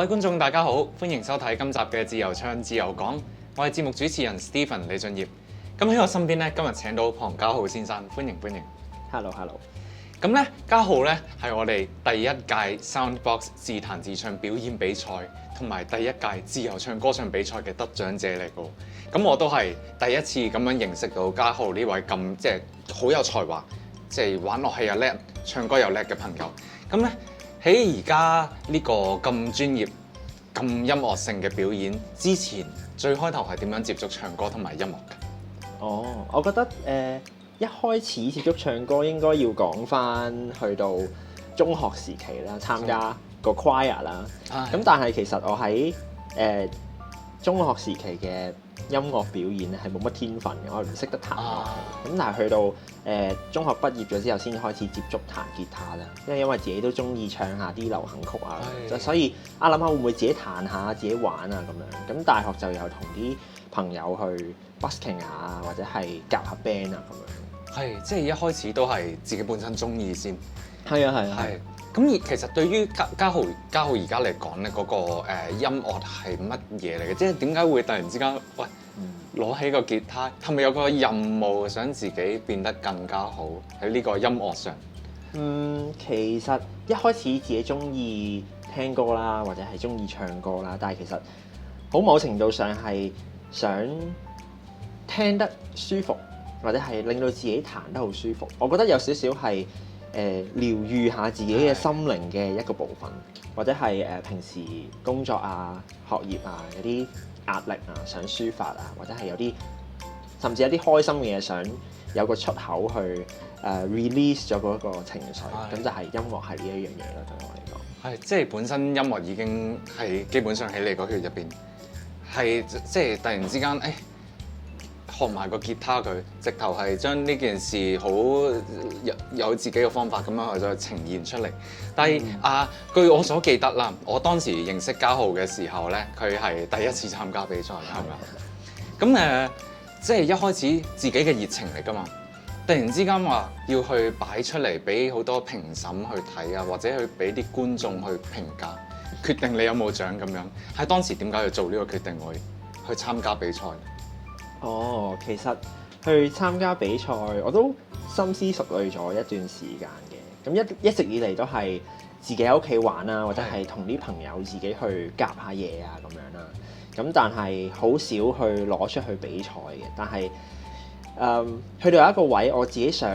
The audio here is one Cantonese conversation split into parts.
位觀眾大家好，歡迎收睇今集嘅自由唱自由講，我係節目主持人 Stephen 李俊業。咁喺我身邊咧，今日請到龐家浩先生，歡迎。Hello。咁咧，家浩咧係我哋第一屆 Soundbox 自彈自唱表演比賽同埋第一屆自由唱歌唱比賽嘅得獎者嚟㗎。咁我都係第一次咁樣認識到家浩呢位咁即係好有才華，即係玩樂器又叻、唱歌又叻嘅朋友。咁咧喺而家呢個咁專業、咁音樂性嘅表演之前，最開頭係點樣接觸唱歌同埋音樂㗎？我覺得一開始接觸唱歌應該要講返去到中學時期啦，參加個 choir 啦。咁但係其實我喺中學時期嘅音樂表演咧係冇乜天分嘅，我唔識得彈樂器。咁但係去到中學畢業咗之後，先開始接觸彈吉他啦。因為自己都中意唱下啲流行曲啊，就所以諗下會唔會自己彈下、自己玩啊咁樣。咁大學就有同啲朋友去 busking 啊，或者係夾下 band 啊咁樣。係，即係一開始都係自己本身中意先。係啊。咁而其實對於家浩而家嚟講咧，嗰個音樂係乜嘢嚟嘅？即係點解會突然之間攞起個吉他？係咪有個任務想自己變得更加好喺呢個音樂上？其實一開始自己中意聽歌啦，或者係中意唱歌啦，但係其實好某程度上係想聽得舒服，或者係令到自己彈得好舒服。我覺得有少少係療癒下自己嘅心靈嘅一個部分，或者係平時工作啊、學業啊有啲壓力啊，想抒發啊，或者係有啲甚至有啲開心嘅嘢想有個出口去release 咗嗰個情緒，咁就係音樂係呢一樣嘢啦。對我嚟講，係即係本身音樂已經係基本上喺你個血入邊，係即係突然之間學埋個吉他佢，直頭係將呢件事好有自己嘅方法咁樣去再呈現出嚟。但係據我所記得啦，我當時認識家浩嘅時候咧，佢係第一次參加比賽，係咪？咁即係一開始自己嘅熱情嚟㗎嘛，突然之間話要去擺出嚟俾好多評審去睇啊，或者去俾啲觀眾去評價，決定你有冇獎咁樣。喺當時點解要做呢個決定去參加比賽？其實去參加比賽我都深思熟慮咗一段時間嘅。咁一直以嚟都係自己喺屋企玩啊，或者係同啲朋友自己去夾下嘢啊咁樣啦。咁但係好少去攞出去比賽嘅。但係去到有一個位，我自己想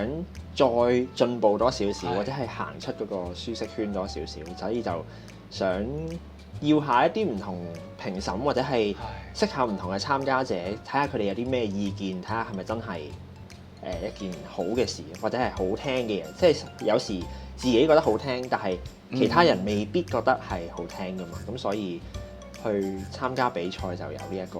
再進步多少少，或者係行出嗰個舒適圈多少少，所以就想要下一啲唔同評審，或者係識下唔同嘅參加者，睇下佢哋有啲咩意見，睇下係咪真係一件好嘅事，或者係好聽嘅嘢。即係有時自己覺得好聽，但係其他人未必覺得係好聽㗎嘛。咁所以去參加比賽就有呢一個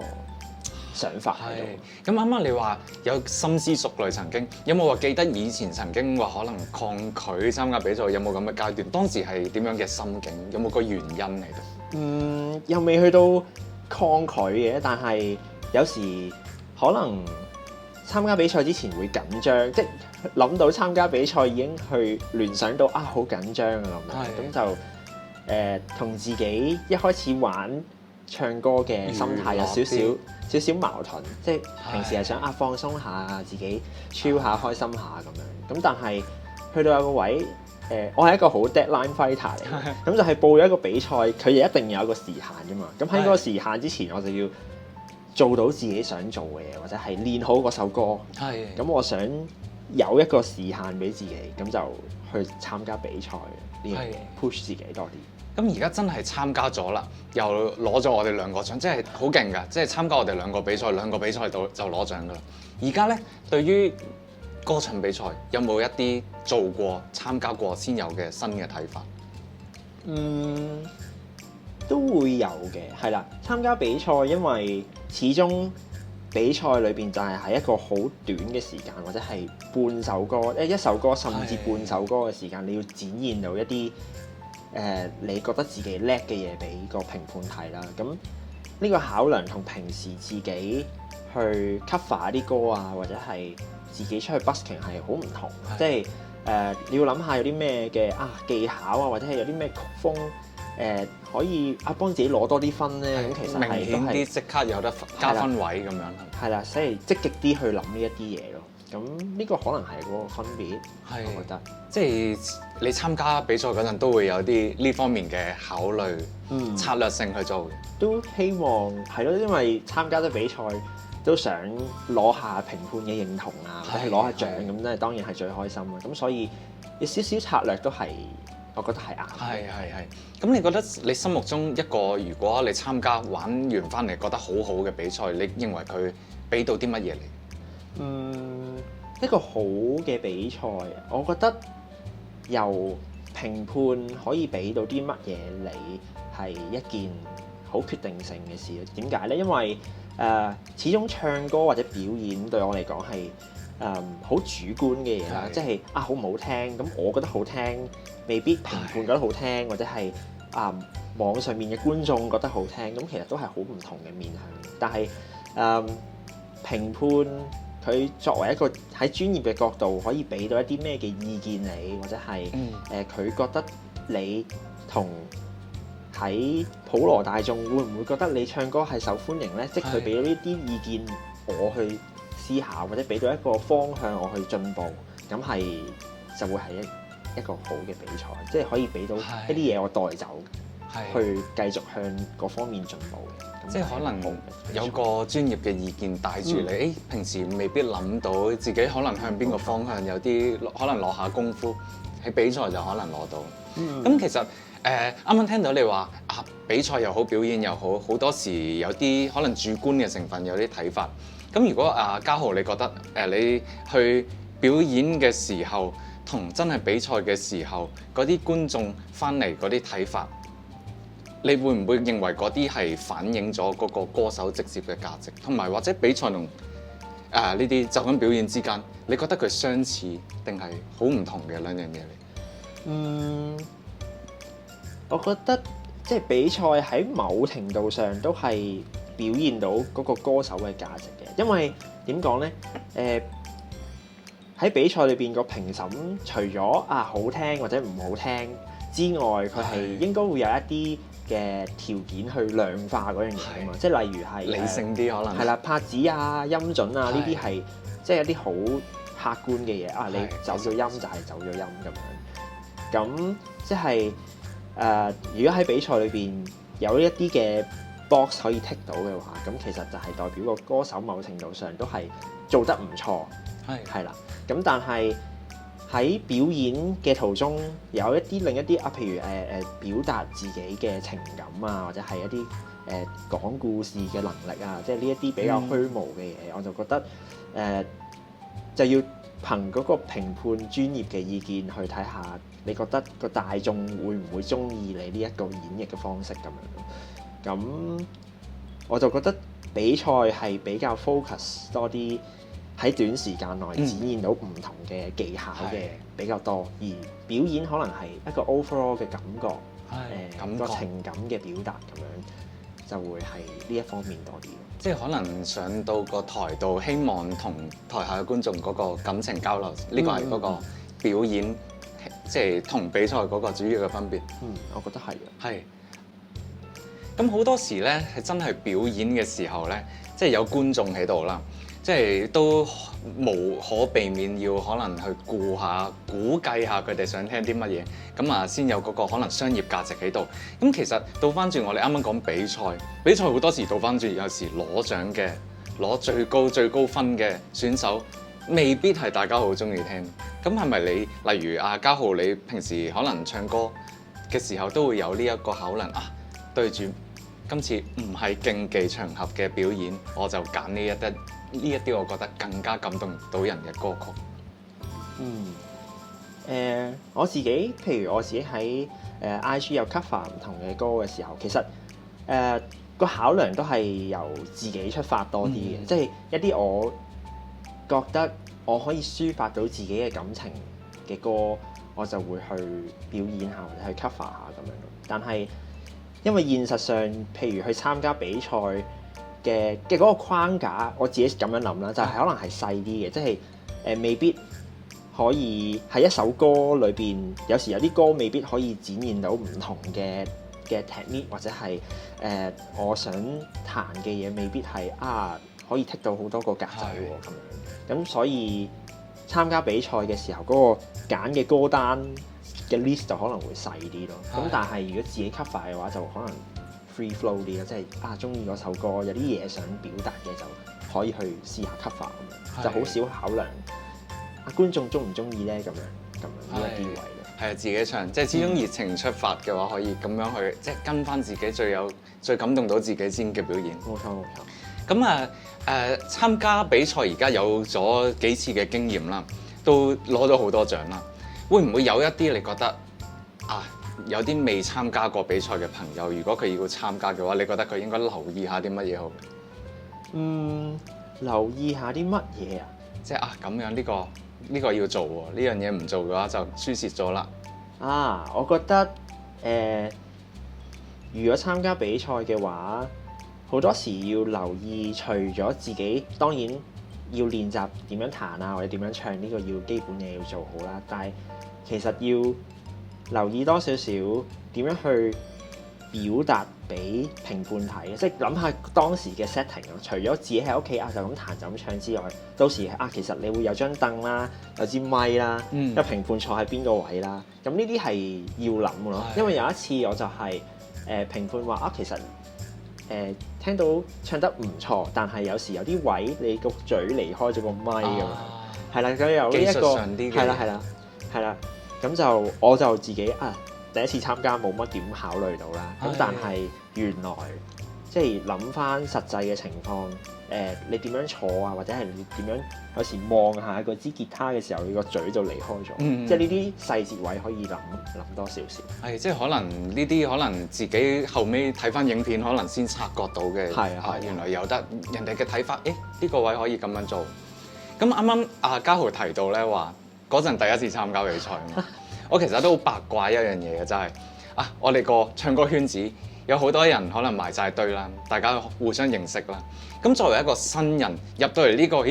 想法喺度。咁啱啱你話有深思熟慮，曾經有冇話記得以前曾經話可能抗拒參加比賽，有冇咁嘅階段？當時係點樣嘅心境？有冇個原因嚟嘅？又未去到抗拒嘅，但係有時可能參加比賽之前會緊張，即係諗到參加比賽已經去聯想到好緊張啊咁就同自己一開始玩唱歌嘅心態有少少矛盾，即係平時係想放鬆下自己 chill 下開心下咁樣。咁但係去到有個位，我係一個好 deadline fighter 嚟嘅，咁就係報咗一個比賽，佢一定有一個時限㗎嘛。咁喺嗰個時限之前，我就要做到自己想做嘅嘢，或者係練好嗰首歌。咁我想有一個時限俾自己，咁就去參加比賽呢樣嘢，push 自己多啲。咁而家真係參加咗啦，又攞咗我哋兩個獎，真係好勁㗎！即係參加我哋兩個比賽度就攞獎㗎啦。而家咧，對於歌唱比賽有冇一啲做過、參加過先有嘅新嘅睇法？都會有嘅，係啦。參加比賽，因為始終比賽裏邊就係喺一個好短嘅時間，或者係半首歌、一首歌甚至半首歌嘅時間，你要展現到一啲你覺得自己叻嘅嘢俾個評判睇啦。咁呢個考量同平時自己去 cover 一啲歌啊，或者係自己出去 busking 係好唔同。即係你要諗下有啲咩嘅技巧啊，或者係有啲咩曲風可以幫自己攞多啲分咧？咁其實明顯啲，係即刻有得加分位咁樣。係啦，即係積極啲去諗呢一啲嘢咯。咁呢個可能係嗰個分別，我覺得。即係你參加比賽嗰陣都會有啲呢方面嘅考慮，策略性去做嘅。都希望係咯，因為參加咗比賽都想攞下評判嘅認同啊，或者係攞下獎咁，咧當然係最開心啦。咁所以有少少策略都係，我覺得係啱。係。咁你覺得你心目中一個如果你參加玩完翻嚟覺得好好嘅比賽，你認為佢俾到啲乜嘢你？一個好嘅比賽，我覺得由評判可以俾到啲乜嘢你係一件好決定性嘅事。點解呢？因為始終唱歌或者表演對我嚟講係好主觀嘅嘢啦，即係好唔好聽，咁我覺得好聽，未必評判覺得好聽，或者係網上面嘅觀眾覺得好聽，咁其實都係好唔同嘅面向。但係評判佢作為一個喺專業嘅角度，可以俾到一啲咩嘅意見你，或者係佢覺得你同喺普羅大眾會唔會覺得你唱歌係受歡迎呢？即係佢俾到呢啲意見，我去思考，或者俾到一個方向我去進步，咁係就會係一個好嘅比賽，即係可以俾到一啲嘢我帶走，去繼續向嗰方面進步嘅。即係可能有個專業嘅意見帶住你，平時未必諗到自己可能向邊個方向有啲可能落下功夫，喺比賽就可能攞到。咁其實啱啱聽到你話比賽又好，表演又好，好多時有啲可能主觀嘅成分，有啲睇法。咁如果嘉豪，你覺得你去表演嘅時候，同真係比賽嘅時候，嗰啲觀眾翻嚟嗰啲睇法，你會唔會認為嗰啲係反映咗嗰個歌手直接嘅價值，同埋或者比賽同呢啲就咁表演之間，你覺得佢相似定係好唔同嘅兩樣嘢嚟？我覺得即係比賽喺某程度上都係表現到嗰個歌手嘅價值嘅，因為點講呢？喺比賽裏邊個評審除咗好聽或者唔好聽之外，佢係應該會有一啲嘅條件去量化嗰樣嘢啊嘛，即係例如係理性啲可能係啦，拍子啊、音準啊呢啲係即係一啲好客觀嘅嘢你走咗音就係走咗音咁樣。咁即係如果喺比賽裏邊有一啲嘅 box 可以 tick 到嘅話，咁其實就係代表個歌手某程度上都係做得唔錯，係啦。咁但係喺表演嘅途中有一啲另一啲譬如表達自己嘅情感啊，或者係一啲講故事嘅能力啊，即係呢一啲比較虛無嘅嘢，我就覺得就要憑嗰個評判專業嘅意見去睇下，你覺得個大眾會唔會中意你呢一個演繹嘅方式咁樣？咁我就覺得比賽係比較 focus 多啲。喺短時間內展現到唔同嘅技巧嘅比較多，而表演可能係一個 overall 嘅感覺，個情感嘅表達咁樣，就會係呢一方面多啲。即係可能上到個台度，希望同台下嘅觀眾嗰個感情交流，呢個係嗰個表演，即係同比賽嗰個主要嘅分別。我覺得係嘅。係。咁好多時咧，係真係表演嘅時候咧，即係有觀眾喺度啦。即係都無可避免要可能去估計下佢哋想聽啲乜嘢，咁先有嗰個可能商業價值喺度。咁其實倒翻轉我哋啱啱講比賽好多時倒翻轉，有時攞獎嘅攞最高分嘅選手，未必係大家好中意聽。咁係咪你例如嘉豪，你平時可能唱歌嘅時候都會有呢一個考量對住今次唔係競技場合嘅表演，我就揀呢一啲我覺得更加感動到人嘅歌曲。我自己譬如我自己喺IG 有 cover 唔同嘅歌嘅時候，其實個考量都係由自己出發多啲嘅，即係一啲我覺得我可以抒發到自己嘅感情嘅歌，我就會去表演下或者去 cover 下咁樣。但係因為現實上，譬如去參加比賽嘅嗰個框架，我自己咁樣諗啦，就係可能係細啲嘅，即係未必可以喺一首歌裏邊，有時有啲歌未必可以展現到唔同嘅嘅 technique 或者係我想彈嘅嘢未必係可以剔到好多個格仔喎咁樣，咁所以參加比賽嘅時候嗰個揀嘅歌單嘅 list 就可能會細啲咯。咁但係如果自己 cover 嘅話，就可能 free flow 啲咯，即係中意嗰首歌有啲嘢想表達嘅就可以去試下 cover 咁樣，就好少考量觀眾中唔中意咧咁樣呢一啲位咯。係啊，自己唱，即係始終熱情出發嘅話，可以咁樣去即係跟翻自己最感動到自己先嘅表演。冇錯冇錯。咁參加比賽而家有咗幾次嘅經驗啦，都攞咗好多獎啦。會唔會有一啲你覺得有啲未參加過比賽嘅朋友，如果佢要參加嘅話，你覺得佢應該留意下啲乜嘢好？留意下啲乜嘢啊？即係咁樣呢個要做喎，呢樣嘢唔做嘅話就輸蝕咗啦。我覺得如果參加比賽嘅話，好多時要留意，除咗自己當然要練習點樣彈或者點樣唱，呢個要基本嘢要做好啦。但係其實要留意多少少點樣去表達俾評判睇，即係諗下當時嘅 setting 咯。除咗自己喺屋企就咁彈就咁唱之外，到時其實你會有張凳啦，有支咪啦，有評判坐喺邊個位啦。咁呢啲係要諗嘅咯。因為有一次我就係評判話其實聽到唱得唔錯，但係有時有啲位你個嘴離開咗個咪咁樣，係啦，咁有呢一個係啦，咁就我就自己第一次參加冇乜點考慮到啦。咁但係原來即係諗翻實際嘅情況，你點樣坐或者係你點樣有時望下個支吉他嘅時候，你個嘴就離開咗。即係呢啲細節位可以諗多少少。係，即係可能呢啲可能自己後尾睇翻影片，可能先察覺到嘅。原來有得人哋嘅睇法，呢個位可以咁樣做。咁啱啱家豪提到咧話，嗰陣第一次參加比賽嘛。我其實都好八卦一樣嘢嘅，就係我哋個唱歌圈子有好多人可能埋晒堆啦，大家互相認識啦。咁作為一個新人入到嚟呢個，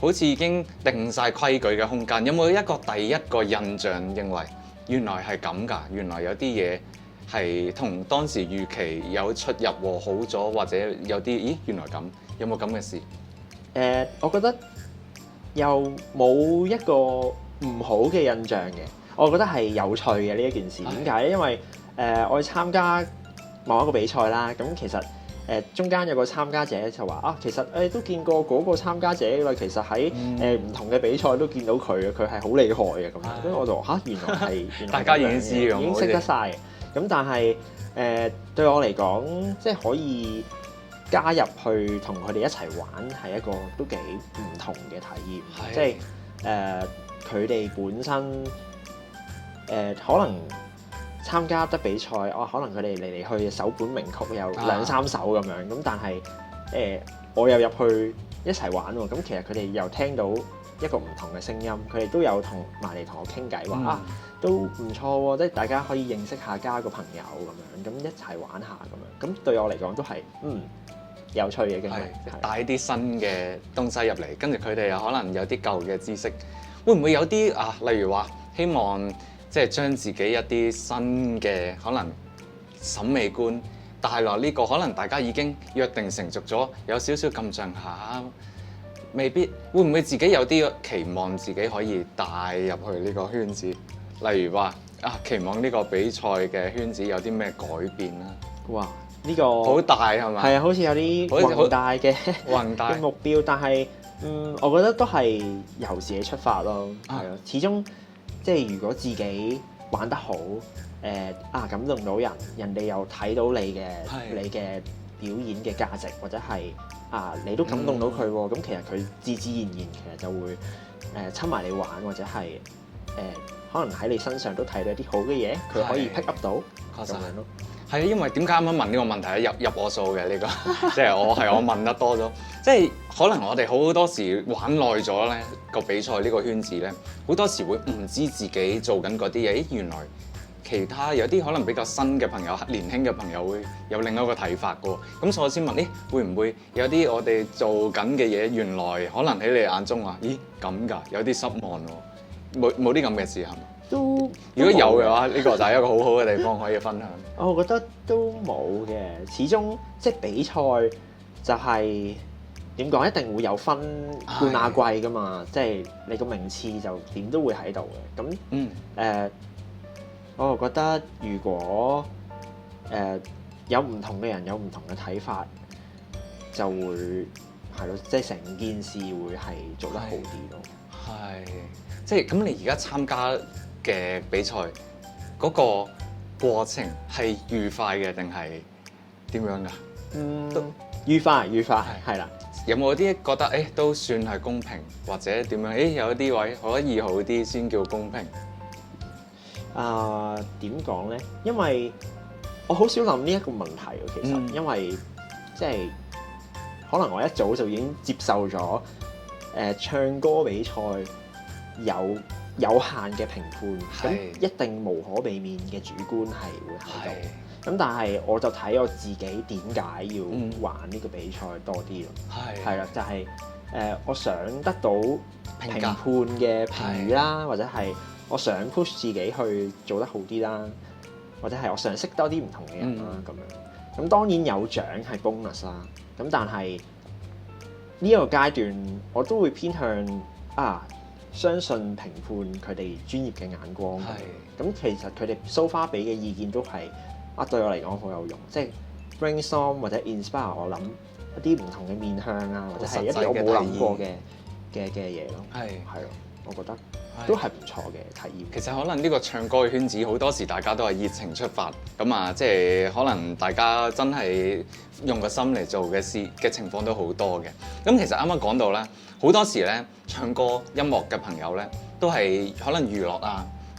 好似已經定晒規矩嘅空間，有冇一個第一個印象認為原來係咁㗎？原來有啲嘢係同當時預期有出入喎，好咗或者有啲原來咁，有冇咁嘅事？我覺得又冇一個唔好嘅印象嘅。我覺得係有趣嘅呢一件事。點解咧？因為我去參加某一個比賽啦，咁其實中間有個參加者就話其實都見過嗰個參加者啦，其實喺唔同嘅比賽都見到佢嘅，佢係好厲害嘅咁樣。跟住我就原來係大家已經知嘅，已經識得晒嘅。咁但係對我嚟講，即係可以加入去同佢哋一齊玩，係一個都幾唔同嘅體驗。即係佢哋本身。可能參加得比賽，可能佢哋嚟嚟去首本名曲有2-3首咁樣，咁但係我又入去一齊玩喎，咁其實佢哋又聽到一個唔同嘅聲音，佢哋都有埋嚟同我傾偈話都唔錯喎，即係大家可以認識下，加個朋友咁樣，咁一齊玩下咁樣，咁對我嚟講都係有趣嘅經歷，帶啲新嘅東西入嚟，跟住佢哋又可能有啲舊嘅知識，會唔會有啲例如話希望？即係將自己一啲新嘅可能審美觀帶落呢個，可能大家已經約定成熟咗，有少少咁上下，未必會唔會自己有啲期望自己可以帶入去呢個圈子？例如話期望呢個比賽嘅圈子有啲咩改變啦？哇！呢個好大係咪？係啊，好似有啲宏大嘅目標，但係我覺得都係由自己出發咯。係啊，始終。即係如果自己玩得好，感動到人，人哋又睇到你嘅表演嘅價值，或者係你都感動到佢喎，咁其實佢自自然然其實就會親埋你玩，或者係可能喺你身上都睇到一啲好嘅嘢，佢可以 pick up 到咁樣咯。係因為點解啱啱問呢個問題咧？入我數嘅呢個，即係我問得多咗，即係可能我哋好多時玩耐咗咧個比賽呢個圈子咧，好多時會唔知自己做緊嗰啲嘢，原來其他有啲可能比較新嘅朋友、年輕嘅朋友會有另一個睇法嘅喎。咁所以我先問，會唔會有啲我哋做緊嘅嘢，原來可能喺你眼中話，咦咁㗎，有啲失望喎？冇啲咁嘅事係嘛？都如果有嘅話，呢個就係一個好好嘅地方可以分享。我覺得都冇嘅，始終即係比賽就係點講，一定會有分冠亞季噶嘛，即係你個名次就點都會喺度嘅。咁我就覺得如果有唔同嘅人有唔同嘅睇法，就會係咯，即係成件事會係做得好啲咯。係，即係咁你而家參加嘅比賽嗰個過程係愉快嘅定係點樣㗎？愉快係啦。有冇啲覺得都算係公平，或者點樣？有啲位可以好啲先叫公平。點講咧？因為我好少諗呢一個問題喎，其實，因為即係可能我一早就已經接受咗唱歌比賽有限嘅評判，咁一定無可避免嘅主觀係會喺度。咁但係我就睇我自己點解要玩呢個比賽多啲咯。係啦，就係我想得到評判嘅評語啦，或者係我想 push 自己去做得好啲啦，或者係我想識多啲唔同嘅人啦咁樣。咁當然有獎係 bonus 啦。咁但係呢一個階段我都會偏向相信評判佢哋專業嘅眼光。咁其實佢哋 so far 俾嘅意見都係對我嚟講好有用，即係 brainstorm 或者 inspire 我諗一啲唔同嘅面向啊，或者係一啲我冇諗過嘅嘢咯。係咯，我覺得都係唔錯嘅體驗。其實可能呢個唱歌嘅圈子好多時大家都係熱情出發，咁即係可能大家真係用個心嚟做嘅事嘅情況都好多嘅。咁其實啱啱講到咧，好多時咧唱歌音樂嘅朋友咧都係可能娛樂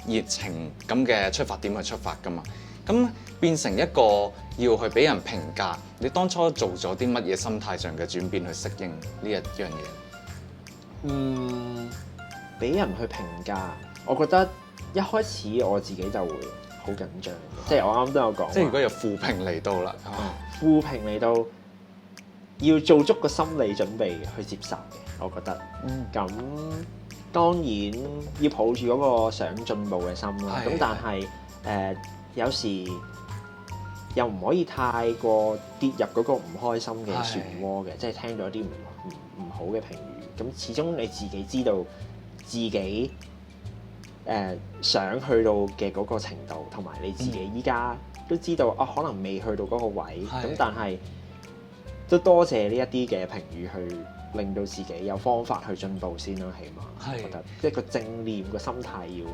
熱情咁嘅出發點去出發噶嘛。咁變成一個要去俾人評價，你當初做咗啲乜嘢心態上嘅轉變去適應呢一樣嘢？俾人去評價，我覺得一開始我自己就會好緊張嘅，即係我啱啱都有講。即係如果有負評嚟到啦，負評嚟到要做足個心理準備去接受嘅，我覺得。咁當然要抱住嗰個想進步嘅心啦。咁但係有時又唔可以太過跌入嗰個唔開心嘅漩渦嘅，即係聽到一啲唔好嘅評語。咁始終你自己知道自己想去到嘅嗰個程度，同埋你自己依家都知道可能未去到嗰個位。咁但係都多謝呢一啲嘅評語去令到自己有方法去進步先啦。起碼覺得即係個正念個心態要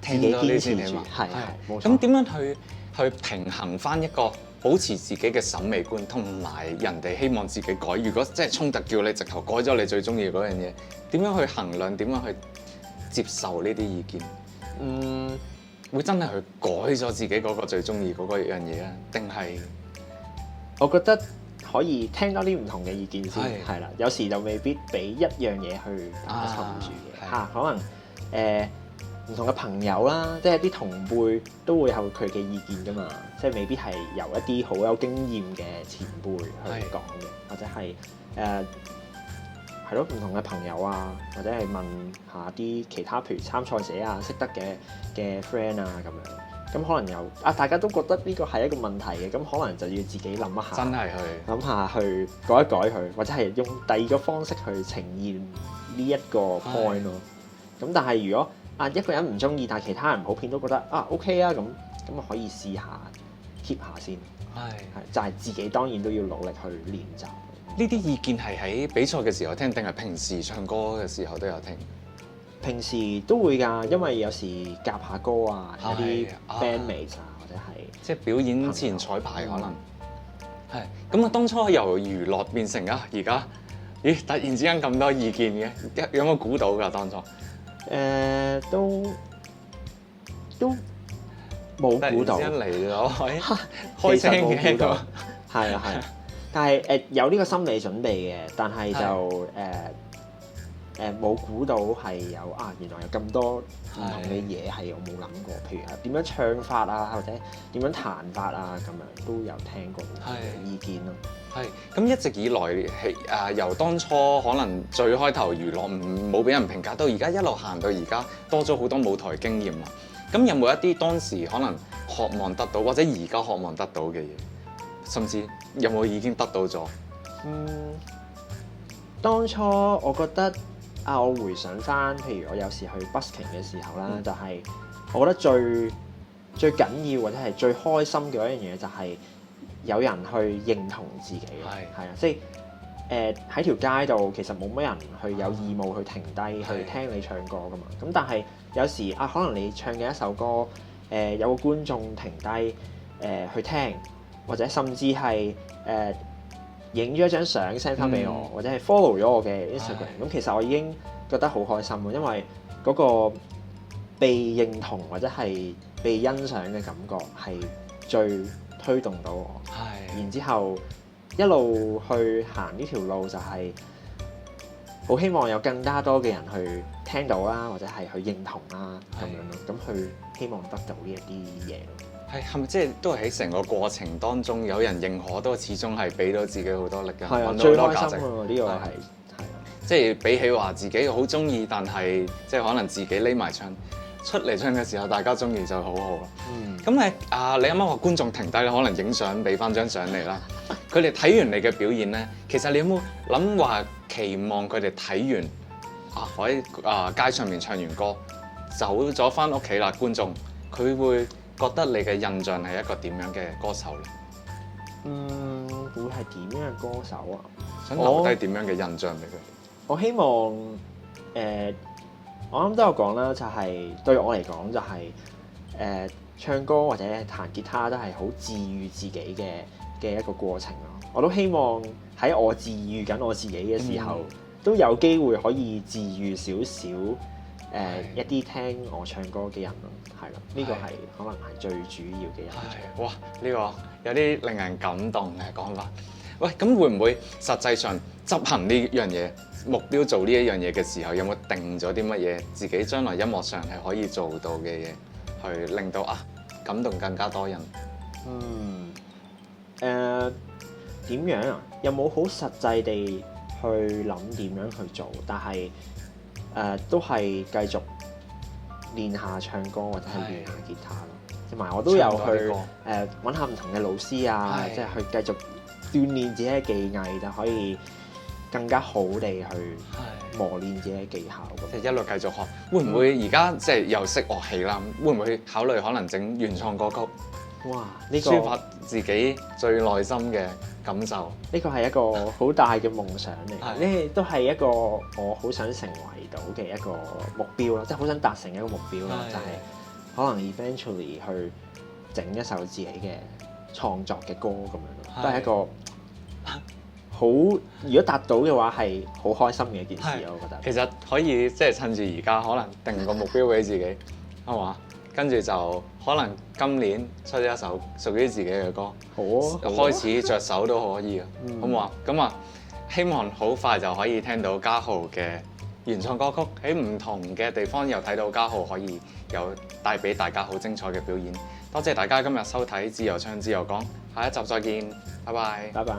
自己堅持住，係冇錯。咁點樣去平衡翻一個保持自己嘅審美觀，同埋人哋希望自己改？如果即係衝突，叫你直頭改咗你最中意嗰樣嘢，點樣去衡量？點樣去接受呢啲意見？會真係去改咗自己嗰個最中意嗰個樣嘢啊？定係我覺得可以聽多啲唔同嘅意見先，係啦。有時就未必俾一樣嘢去打沉住嘅可能唔同嘅朋友啦，即係啲同輩都會有佢嘅意見㗎嘛，即係未必係由一啲好有經驗嘅前輩去講嘅，或者係係咯唔同嘅朋友或者係問下啲其他譬如參賽者識得嘅 friend 咁樣，咁可能有大家都覺得呢個係一個問題嘅，咁可能就要自己諗一下，真係諗下去改一改佢，或者係用第二個方式去呈現呢一個 point 咯。咁但係如果一個人唔中意，但係其他人普遍都覺得OK 咁可以試下 keep 下先。就係自己當然都要努力去練習。呢啲意見係喺比賽嘅時候聽，定係平時唱歌嘅時候都有聽？平時都會㗎，因為有時夾下歌有啲 bandmates 或者係即係表演前彩排可能係咁當初由娛樂變成而家突然之間咁多意見嘅，有冇估到㗎當初？都冇估到，突然之間嚟咗開聲嘅一個，係但係有呢個心理準備嘅，但係就冇估到係有原來有咁多唔同嘅嘢係我冇諗過，譬如係點樣唱法啊，或者點樣彈法啊，咁樣都有聽過意見咯。係咁一直以來係由當初可能最開頭娛樂冇俾人評價，到而家一路行到而家多咗好多舞台經驗啦。咁有冇一啲當時可能渴望得到，或者而家渴望得到嘅嘢，甚至有冇已經得到咗？當初我覺得我回想翻，譬如我有時去 busking 嘅時候啦，就係我覺得最緊要或者係最開心嘅一樣嘢，就係有人去認同自己咯。係啊，即係喺條街度，其實冇乜人去有義務去停低去聽你唱歌噶嘛。咁但係有時可能你唱嘅一首歌，有個觀眾停低去聽，或者甚至係影咗一張相 send 翻俾我，或者係 follow 咗我嘅 Instagram，咁其實我已經覺得好開心咯，因為嗰個被認同或者係被欣賞嘅感覺係最推動到我。然之後一路去行呢條路，就係好希望有更加多嘅人去聽到啦，或者係去認同啦咁樣咯，咁去希望得到呢一啲嘢咯。係咪即係都係喺成個過程當中有人認可，都始終係俾到自己好多力嘅，揾到好多價值。呢個係即係比起話自己好中意，但係即係可能自己匿埋唱出嚟唱嘅時候，大家中意就好好啦。咁你啱啱話觀眾停低咧，可能影相俾翻張相你啦。佢哋睇完你嘅表演咧，其實你有冇諗話期望佢哋睇完喺街上面唱完歌走咗翻屋企啦？觀眾佢會覺得你嘅印象係一個點樣嘅歌手咧？會係點樣嘅歌手啊？想留低點樣嘅印象俾佢？我希望我啱都有講啦，就係對我嚟講就係唱歌或者彈吉他都係好治愈自己嘅一個過程咯。我都希望喺我治愈緊我自己嘅時候，都有機會可以治愈少少一啲聽我唱歌嘅人咯。係咯，呢個係可能係最主要嘅印象。哇！呢個有啲令人感動嘅講法。喂，咁會唔會實際上執行呢樣嘢，目標做呢一樣嘢嘅時候，有冇定咗啲乜嘢自己將來音樂上係可以做到嘅嘢，去令到感動更加多人？點樣啊？有冇好實際地去諗點樣去做？但係都係繼續練下唱歌或者係練下吉他咯。同埋我都有去揾下唔同嘅老師啊，即係去繼續鍛鍊自己嘅技藝，就可以更加好地去磨練自己嘅技巧。即係一路繼續學，會唔會而家即係又識樂器啦？會唔會考慮可能整原創歌曲？哇！呢個抒發自己最內心嘅感受。呢個係一個好大嘅夢想嚟，呢都係一個我好想成為到嘅一個目標啦，即係好想達成一個目標啦，就係可能 eventually 去整一首自己嘅創作嘅歌咁樣咯，都係一個好，如果達到嘅話係好開心嘅一件事，我覺得。其實可以即係趁住而家，可能定個目標俾自己，係嘛？跟住就可能今年出一首屬於自己嘅歌，好啊，開始着手都可以啊，好唔好啊？咁希望好快就可以聽到家豪嘅原創歌曲，喺唔同嘅地方又睇到家豪可以有帶俾大家好精彩嘅表演。多謝大家今日收睇《自由唱自由講》，下一集再見，拜拜。拜拜。